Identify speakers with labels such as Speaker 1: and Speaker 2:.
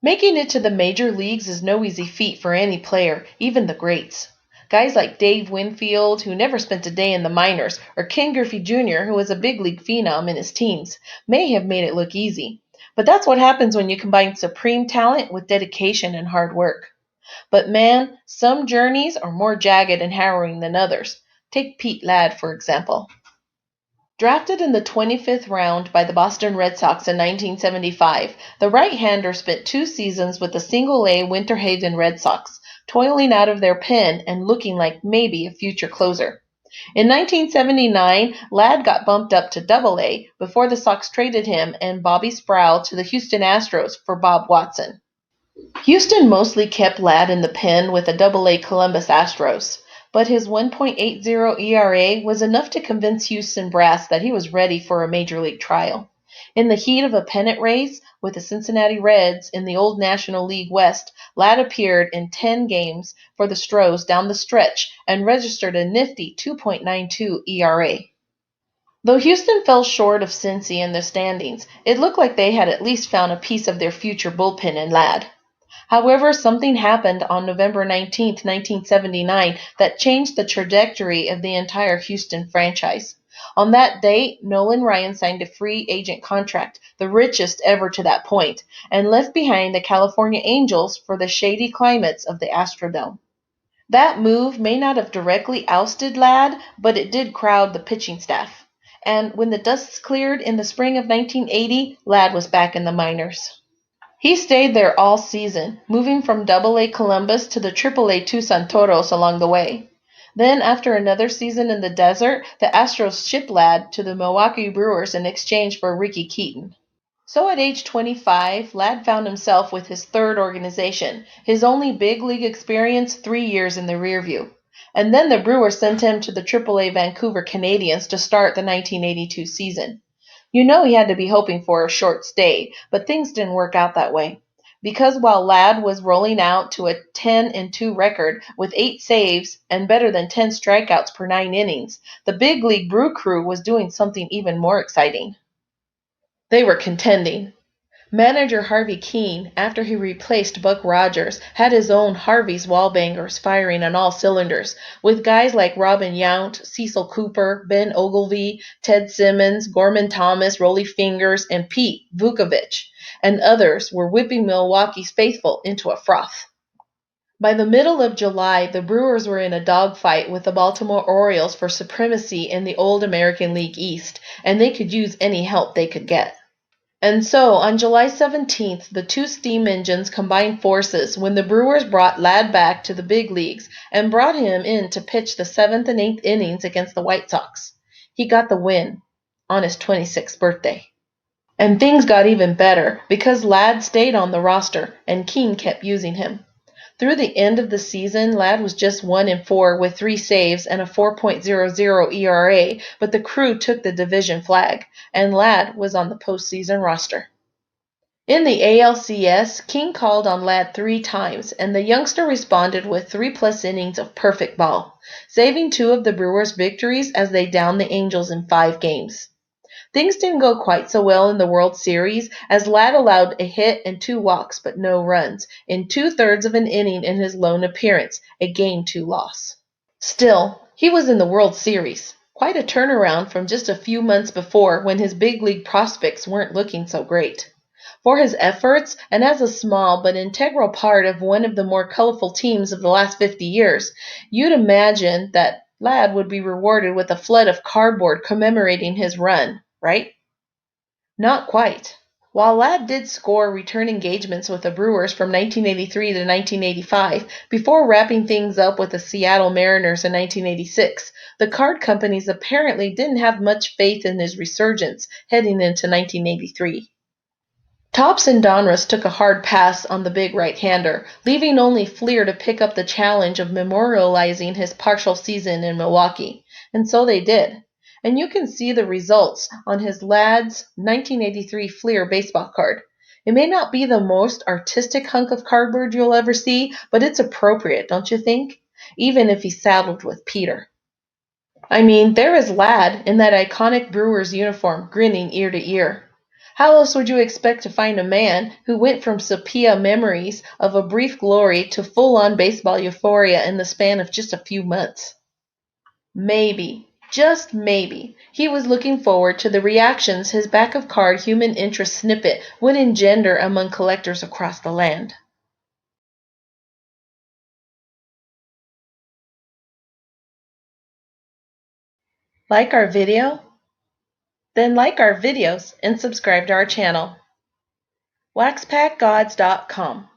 Speaker 1: Making it to the major leagues is no easy feat for any player, even the greats. Guys like Dave Winfield, who never spent a day in the minors, or Ken Griffey Jr., who was a big league phenom in his teens, may have made it look easy. But that's what happens when you combine supreme talent with dedication and hard work. But man, some journeys are more jagged and harrowing than others. Take Pete Ladd, for example. Drafted in the 25th round by the Boston Red Sox in 1975, the right-hander spent 2 seasons with the Single-A Winter Haven Red Sox, toiling out of their pen and looking like maybe a future closer. In 1979, Ladd got bumped up to Double-A before the Sox traded him and Bobby Sproul to the Houston Astros for Bob Watson. Houston mostly kept Ladd in the pen with the Double-A Columbus Astros, but his 1.80 ERA was enough to convince Houston brass that he was ready for a major league trial. In the heat of a pennant race with the Cincinnati Reds in the old National League West, Ladd appeared in 10 games for the Stros down the stretch and registered a nifty 2.92 ERA. Though Houston fell short of Cincy in the standings, it looked like they had at least found a piece of their future bullpen in Ladd. However, something happened on November 19, 1979 that changed the trajectory of the entire Houston franchise. On that date, Nolan Ryan signed a free agent contract, the richest ever to that point, and left behind the California Angels for the shady climates of the Astrodome. That move may not have directly ousted Ladd, but it did crowd the pitching staff. And when the dust cleared in the spring of 1980, Ladd was back in the minors. He stayed there all season, moving from Double-A Columbus to the Triple-A Tucson Toros along the way. Then, after another season in the desert, the Astros shipped Ladd to the Milwaukee Brewers in exchange for Ricky Keaton. So at age 25, Ladd found himself with his third organization, his only big league experience 3 years in the rearview. And then the Brewers sent him to the Triple-A Vancouver Canadians to start the 1982 season. You know he had to be hoping for a short stay, but things didn't work out that way. Because while Ladd was rolling out to a 10-2 record with 8 saves and better than 10 strikeouts per 9 innings, the big league Brew Crew was doing something even more exciting. They were contending. Manager Harvey Keene, after he replaced Buck Rogers, had his own Harvey's Wallbangers firing on all cylinders, with guys like Robin Yount, Cecil Cooper, Ben Ogilvy, Ted Simmons, Gorman Thomas, Rollie Fingers, and Pete Vukovich, and others were whipping Milwaukee's faithful into a froth. By the middle of July, the Brewers were in a dogfight with the Baltimore Orioles for supremacy in the old American League East, and they could use any help they could get. And so, on July 17th, the two steam engines combined forces when the Brewers brought Ladd back to the big leagues and brought him in to pitch the 7th and 8th innings against the White Sox. He got the win on his 26th birthday. And things got even better because Ladd stayed on the roster and Keene kept using him. Through the end of the season, Ladd was just 1-4 with 3 saves and a 4.00 ERA, but the Crew took the division flag, and Ladd was on the postseason roster. In the ALCS, King called on Ladd 3 times, and the youngster responded with 3+ innings of perfect ball, saving 2 of the Brewers' victories as they downed the Angels in 5 games. Things didn't go quite so well in the World Series, as Ladd allowed a hit and 2 walks but no runs in 2/3 of an inning in his lone appearance, a Game 2 loss. Still, he was in the World Series, quite a turnaround from just a few months before when his big league prospects weren't looking so great. For his efforts, and as a small but integral part of one of the more colorful teams of the last 50 years, you'd imagine that Ladd would be rewarded with a flood of cardboard commemorating his run. Right? Not quite. While Ladd did score return engagements with the Brewers from 1983 to 1985, before wrapping things up with the Seattle Mariners in 1986, the card companies apparently didn't have much faith in his resurgence heading into 1983. Topps and Donruss took a hard pass on the big right-hander, leaving only Fleer to pick up the challenge of memorializing his partial season in Milwaukee, and so they did. And you can see the results on his Ladd's 1983 Fleer baseball card. It may not be the most artistic hunk of cardboard you'll ever see, but it's appropriate, don't you think? Even if he's saddled with Peter. I mean, there is Ladd in that iconic Brewers uniform, grinning ear to ear. How else would you expect to find a man who went from sepia memories of a brief glory to full-on baseball euphoria in the span of just a few months? Maybe, just maybe, he was looking forward to the reactions his back-of-card human interest snippet would engender among collectors across the land. Like our video? Then like our videos and subscribe to our channel. waxpackgods.com